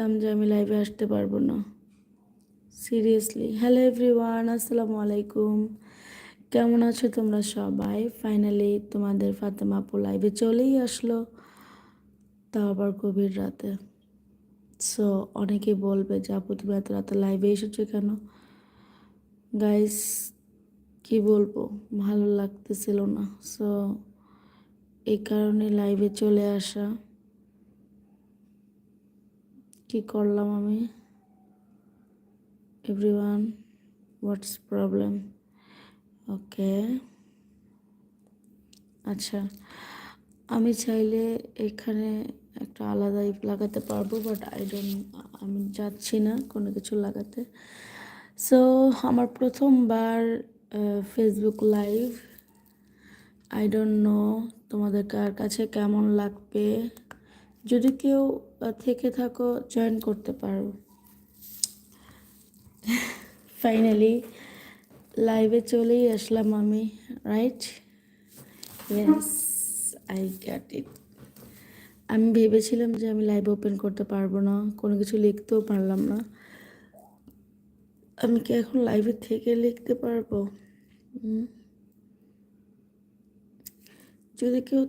যে আমি লাইভে আসতে পারবো না, সিরিয়াসলি। হ্যালো এভরিওয়ান, আসসালামু আলাইকুম। কেমন আছো তোমরা সবাই? ফাইনালি তোমাদের ফাতেমা আপু লাইভে চলেই আসলো, তাও আবার গভীর রাতে। সো অনেকেই বলবে যে আপু তুমি এত রাতে লাইভে এসেছো কেন? গাইস, কি বলবো, ভালো লাগতেছিল না, সো এই কারণে লাইভে চলে আসা। কি করলাম আমি? এভরিওয়ান, হোয়াটস প্রবলেম? ওকে, আচ্ছা, আমি চাইলে এখানে একটা আলাদাই লাগাতে পারবো, বাট আমি যাচ্ছি না কোনো কিছু লাগাতে। সো আমার প্রথমবার Facebook live. I don't know তোমাদের কার কাছে কেমন লাগবে। যদি কেউ থেকে থাকো, জয়েন করতে পারো। ফাইনালি লাইভে চলেই আসলাম আমি, right? Yes, I got it. আমি ভেবেছিলাম যে আমি লাইভ ওপেন করতে পারবো না, কোনো কিছু লিখতেও পারলাম না। আমি কি এখন লাইভে থেকে লিখতে পারবো? যদি কেউ